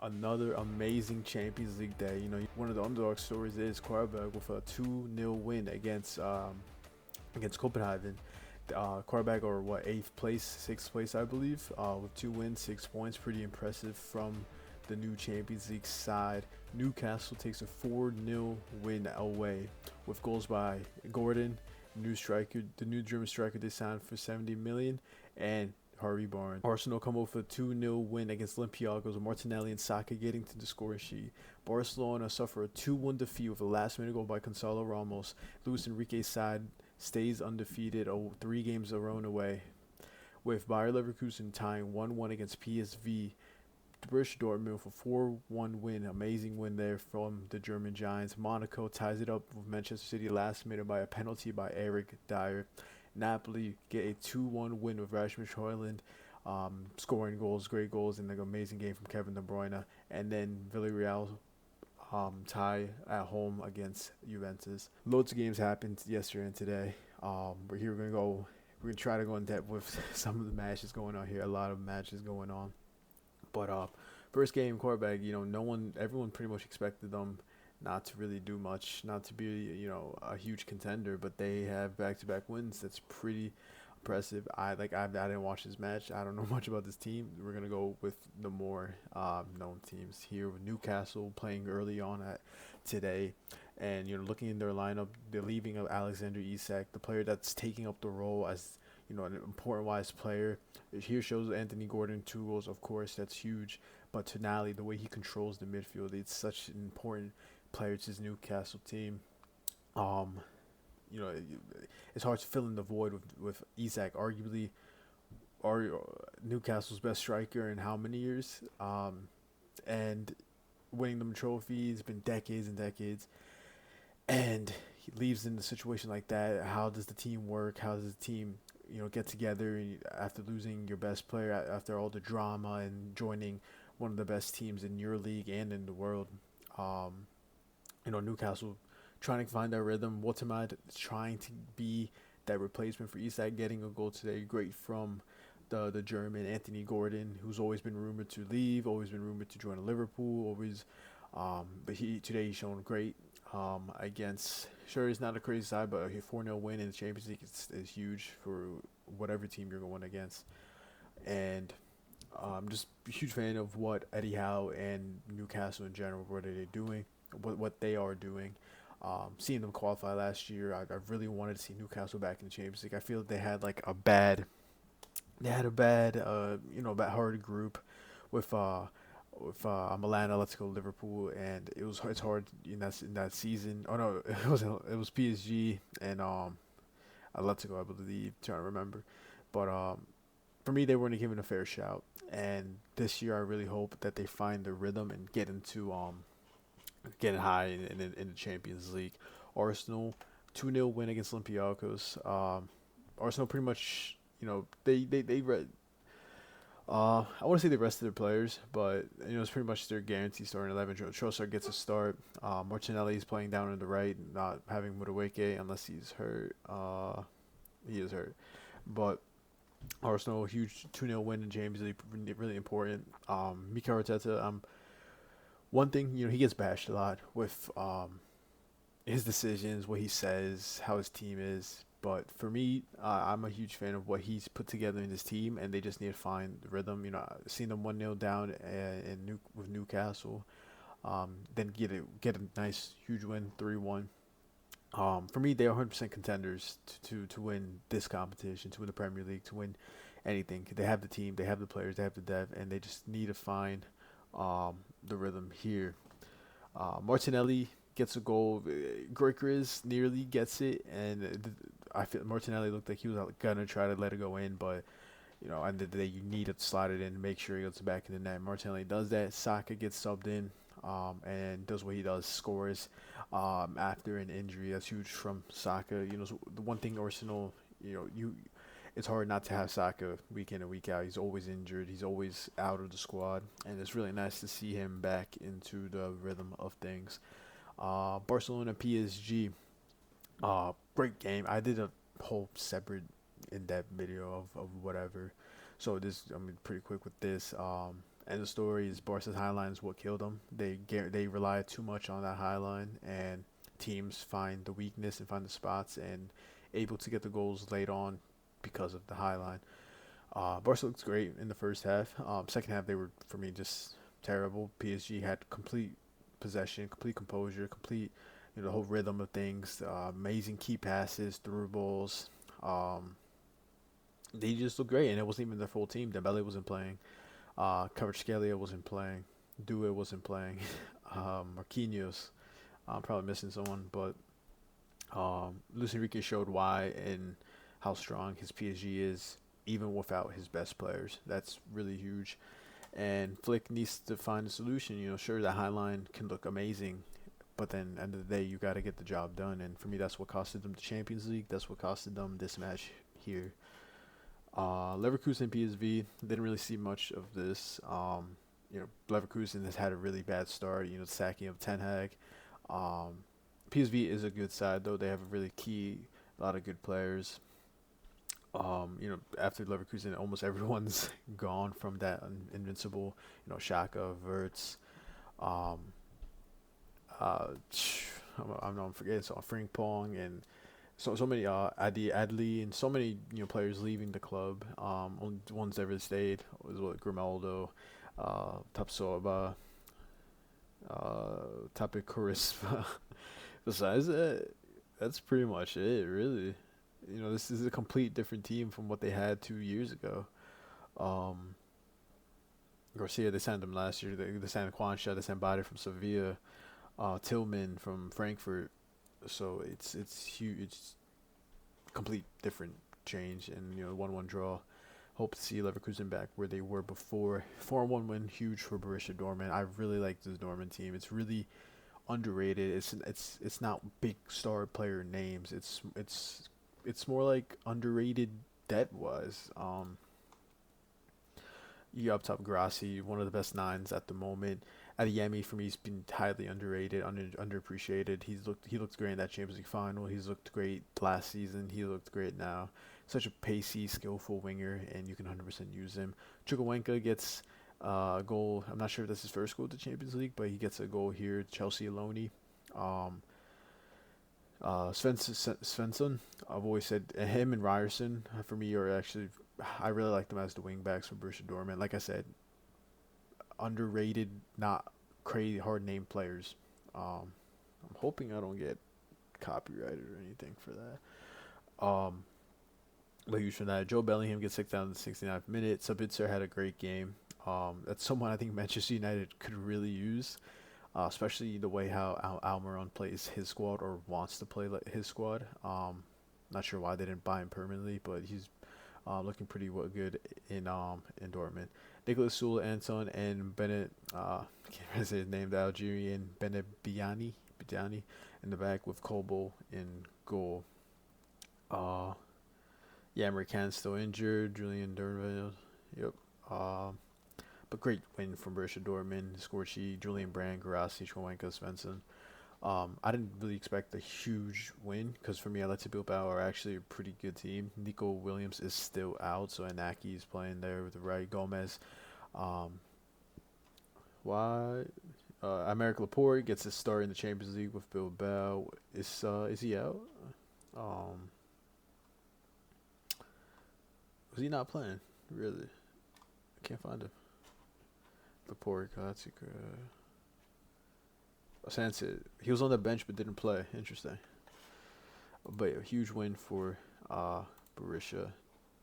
Another amazing Champions League day. One of the underdog stories is Quarterback with a 2-0 win against Copenhagen. Quarterback are what, eighth place, sixth place, I believe, with 2 wins, 6 points. Pretty impressive from the new Champions League side. Newcastle takes a 4-0 win away with goals by Gordon, the new German striker they signed for 70 million, and Harvey Barnes. Arsenal come over with a 2-0 win against Olympiacos with Martinelli and Saka getting to the scoring sheet. Barcelona suffer a 2-1 defeat with a last-minute goal by Gonzalo Ramos. Luis Enrique's side stays undefeated 3 games thrown away, with Bayer Leverkusen tying 1-1 against PSV. Borussia Dortmund with a 4-1 win, amazing win there from the German Giants. Monaco ties it up with Manchester City last minute by a penalty by Eric Dyer. Napoli get a 2-1 win with Rasmus Højlund scoring goals, great goals, and an amazing game from Kevin De Bruyne. And then Villarreal tie at home against Juventus. Loads of games happened yesterday and today. We're gonna try to go in depth with some of the matches going on here. A lot of matches going on. But first game, Quarterback, everyone pretty much expected them not to really do much, not to be, a huge contender, but they have back-to-back wins. That's pretty impressive. I didn't watch this match. I don't know much about this team. We're gonna go with the more known teams here, with Newcastle playing early on today, and looking in their lineup, the leaving of Alexander Isak, the player that's taking up the role as an important wise player. Here shows Anthony Gordon 2 goals, of course, that's huge. But Tonali, the way he controls the midfield, it's such an important player to his Newcastle team. It's hard to fill in the void with Isak, arguably Newcastle's best striker in how many years? And winning them trophies, been decades and decades. And he leaves in a situation like that. How does the team work? How does the team get together after losing your best player, after all the drama, and joining one of the best teams in your league and in the world? Newcastle trying to find their rhythm. Waterman trying to be that replacement for Isak, getting a goal today. Great from the German Anthony Gordon, who's always been rumored to leave, always been rumored to join Liverpool, always. But today he's shown great. Against, sure, it's not a crazy side, but a 4-0 win in the Champions League is huge for whatever team you're going against. And I'm just a huge fan of what Eddie Howe and Newcastle in general, what are they doing, what they are doing. Seeing them qualify last year, I really wanted to see Newcastle back in the Champions League. I feel they had a bad hard group with Milan, Atletico, Liverpool, and it's hard in that season. Oh no, it was PSG and Atletico, I believe. Trying to remember, but for me, they weren't given a fair shout. And this year, I really hope that they find their rhythm and get into getting high in the Champions League. Arsenal 2-0 win against Olympiacos. Arsenal pretty much, they read. I want to say the rest of their players, but it's pretty much their guaranteed starting 11. Trossard gets a start. Martinelli is playing down on the right, not having Madueke unless he's hurt. He is hurt, but Arsenal huge 2-0 win in Champions League, really important. Mikel Arteta, one thing he gets bashed a lot with his decisions, what he says, how his team is. But for me, I'm a huge fan of what he's put together in his team, and they just need to find the rhythm. Seeing them 1-0 down with Newcastle, then get a nice huge win 3-1. For me, they are 100% contenders to win this competition, to win the Premier League, to win anything. They have the team, they have the players, they have the depth, and they just need to find the rhythm here. Martinelli gets a goal. Gyökeres nearly gets it, and I feel Martinelli looked like he was gonna try to let it go in, but end of the day, you need to slide it in and make sure he gets back in the net. Martinelli does that. Saka gets subbed in, and does what he does, scores after an injury. That's huge from Saka. The one thing Arsenal, it's hard not to have Saka week in and week out. He's always injured. He's always out of the squad, and it's really nice to see him back into the rhythm of things. Barcelona PSG, great game. I did a whole separate in-depth video of whatever, so I'm pretty quick with this. And the story is Barca's high line is what killed them. They rely too much on that high line, and teams find the weakness and find the spots and able to get the goals late on because of the high line. Barca looks great in the first half. Second half they were for me just terrible. PSG had complete possession, complete composure, complete the whole rhythm of things. Amazing key passes, through balls. Um, they just looked great, and it wasn't even their full team. Dembele wasn't playing. Kvaratskhelia wasn't playing. Due wasn't playing. Marquinhos, I'm probably missing someone, but Luis Enrique showed why and how strong his PSG is, even without his best players. That's really huge. And Flick needs to find a solution. Sure, the high line can look amazing, but then end of the day, you got to get the job done. And for me, that's what costed them the Champions League. That's what costed them this match here. Leverkusen PSV didn't really see much of this. Leverkusen has had a really bad start. The sacking of Ten Hag. PSV is a good side though. They have a really a lot of good players. After Leverkusen, almost everyone's gone from that invincible. Shaka, Verts, um, I'm forgetting so Frimpong and so many Adli and so many players leaving the club. Only ones that ever stayed was Grimaldo, Tapsoba, Tape Charisma. Besides that, that's pretty much it, really. This is a complete different team from what they had 2 years ago. Um, Garcia, they signed him last year. They signed Quansha, they signed Bade from Sevilla, Tillman from Frankfurt. So it's huge. It's complete different change, and 1-1 draw. Hope to see Leverkusen back where they were before. 4-1 win, huge for Borussia Dortmund. I really like this Dortmund team. It's really underrated. It's not big star player names. It's more like underrated debt wise. You up top Grassi, one of the best nines at the moment. Adeyemi for me has been highly underrated, underappreciated. He looked great in that Champions League final. He's looked great last season. He looked great now. Such a pacey, skillful winger, and you can 100% use him. Chukwuemeka gets a goal. I'm not sure if that's his first goal to Champions League, but he gets a goal here. Chelsea alone. Svensson, I've always said him and Ryerson for me are actually, I really like them as the wing backs for Borussia Dortmund. Like I said, underrated, not crazy hard name players. I'm hoping I don't get copyrighted or anything for that. But huge for that. Joe Bellingham gets kicked down in the 69th minute. Sabitzer had a great game. That's someone I think Manchester United could really use. Especially the way how Almiron plays his squad or wants to play like his squad. Not sure why they didn't buy him permanently, but he's looking pretty good in Dortmund. Nicolas Sula, Anton, and Bennett. Can't really say his name. The Algerian Bennett Biani in the back with Kobo in goal. Yammer Can's still injured. Julian Derville. Yep. But great win from Borussia Dortmund. Scored Julian Brand, Garassi, Chukwuemeka, Svensson. I didn't really expect a huge win because for me, Atletico Bilbao are actually a pretty good team. Nico Williams is still out, so Inaki is playing there with the right. Gomez. Americ Laporte gets his start in the Champions League with Bilbao. Is he out? Was he not playing? Really? I can't find him. Laporte, Katsika. Sansit. He was on the bench but didn't play. Interesting. But a huge win for Borussia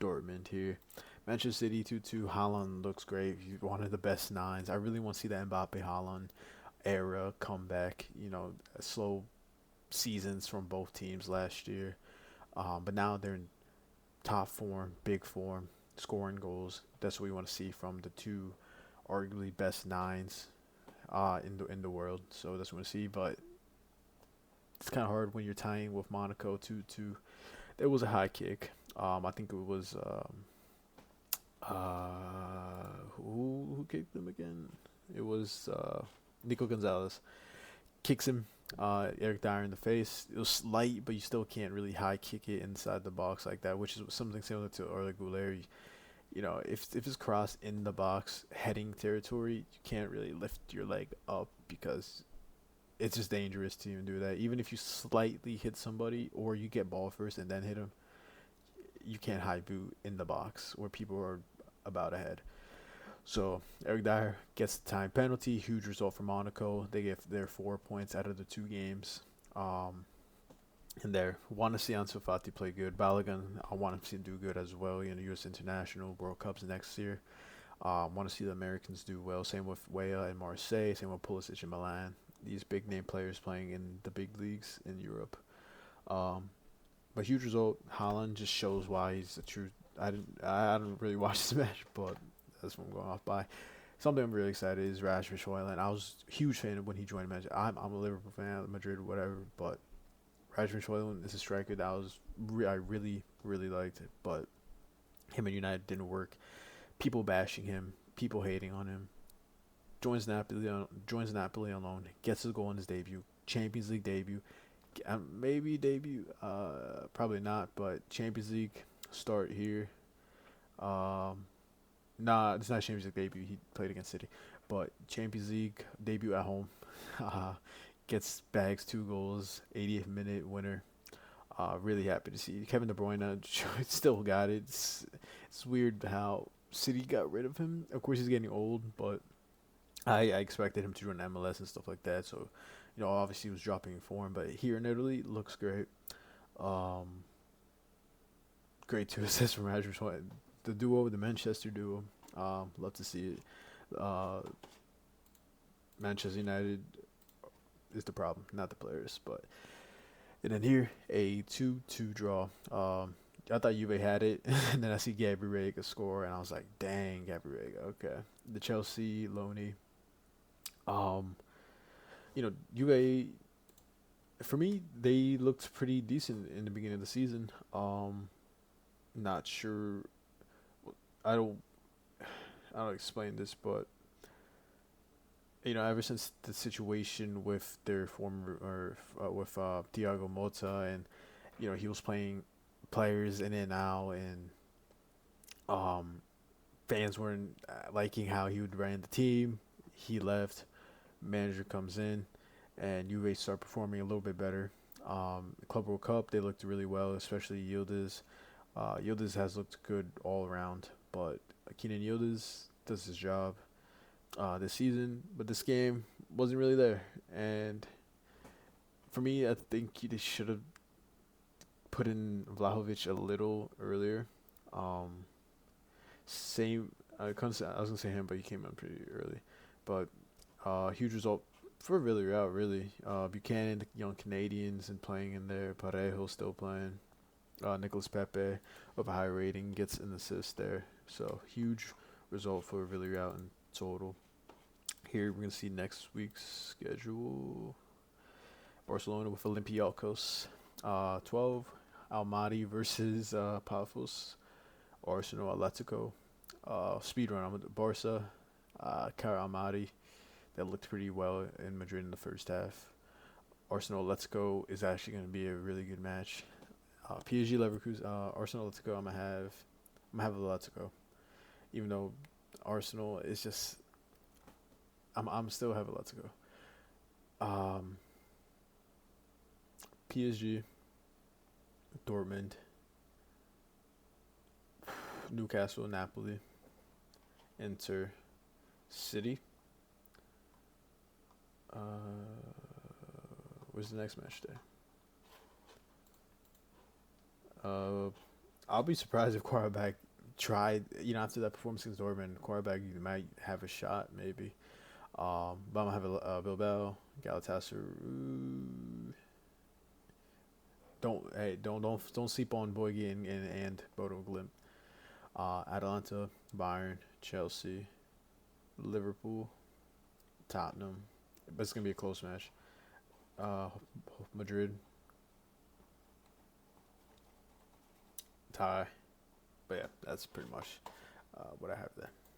Dortmund here. Manchester City 2-2. Haaland looks great. He's one of the best nines. I really want to see the Mbappe Haaland era come back. Slow seasons from both teams last year. But now they're in top form, big form, scoring goals. That's what we want to see from the two arguably best nines in the world. So that's what we want to see. But it's kind of hard when you're tying with Monaco 2-2. There was a high kick. I think it was who kicked them again? It was Nico Gonzalez. Kicks him, Eric Dyer in the face. It was light, but you still can't really high kick it inside the box like that, which is something similar to Arda Güler. if it's crossed in the box heading territory, you can't really lift your leg up because it's just dangerous to even do that. Even if you slightly hit somebody or you get ball first and then hit them, you can't high boot in the box where people are about ahead. So Eric Dyer gets the time penalty. Huge result for Monaco. They get their 4 points out of the 2 games. And there, want to see Ansu Fati play good. Balogun, I want to see him do good as well. U.S. International World Cups next year. Want to see the Americans do well. Same with Weah and Marseille. Same with Pulisic in Milan. These big name players playing in the big leagues in Europe. But huge result. Haaland just shows why he's the true. I didn't really watch this match, but that's what I'm going off by. Something I'm really excited is Rasmus Højlund. I was a huge fan of when he joined Manchester. I'm a Liverpool fan, Madrid, whatever, but Rasmus Højlund is a striker that I really, really liked it, but him and United didn't work. People bashing him, people hating on him. Joins Napoli alone, gets his goal in his debut, Champions League debut, maybe debut, probably not, but Champions League start here. Nah, it's not Champions League debut. He played against City, but Champions League debut at home. Gets bags 2 goals, 80th minute winner. Really happy to see Kevin De Bruyne still got it. It's weird how City got rid of him. Of course, he's getting old, but I expected him to run MLS and stuff like that. So, obviously he was dropping in form, but here in Italy looks great. Great 2 assists from Rasmus Højlund. The duo, the Manchester duo. Love to see it. Manchester United is the problem, not the players. And then here, a 2-2 draw. I thought Juve had it, and then I see Gabriel score, and I was like, dang, Gabriel, okay. The Chelsea Loney. Juve, for me, they looked pretty decent in the beginning of the season. Not sure. I don't explain this, but ever since the situation with their former with Thiago Motta, and he was playing players in and out, and fans weren't liking how he would run the team. He left, manager comes in, and Juve start performing a little bit better. Club World Cup, they looked really well, especially Yildiz. Yildiz has looked good all around, but Kenan Yildiz does his job this season, but this game wasn't really there. And for me, I think they should have put in Vlahovic a little earlier. I was gonna say him, but he came in pretty early. But huge result for Villarreal, really. Buchanan, the young Canadians, and playing in there. Parejo still playing. Nicolas Pepe of a high rating gets an assist there. So huge result for Villarreal in total. Here we're going to see next week's schedule. Barcelona with Olympiacos. 12. Almaty versus Pafos. Arsenal, Atletico. Speedrun on Barca. Cara Almaty. That looked pretty well in Madrid in the first half. Arsenal, Atletico is actually going to be a really good match. PSG, Leverkusen, Arsenal, Atletico. I'm gonna have Atletico, even though Arsenal is just. I'm still have Atletico. PSG, Dortmund, Newcastle, Napoli, Inter, City. Where's the next match day? I'll be surprised if Quarterback tried, after that performance against Dortmund, Quarterback might have a shot, maybe. But I'm gonna have Bilbao, Galatasaray. Don't sleep on Boyge and Bodo Glimt. Atalanta, Bayern, Chelsea, Liverpool, Tottenham. But it's gonna be a close match. Madrid. Tie. But yeah, that's pretty much what I have there.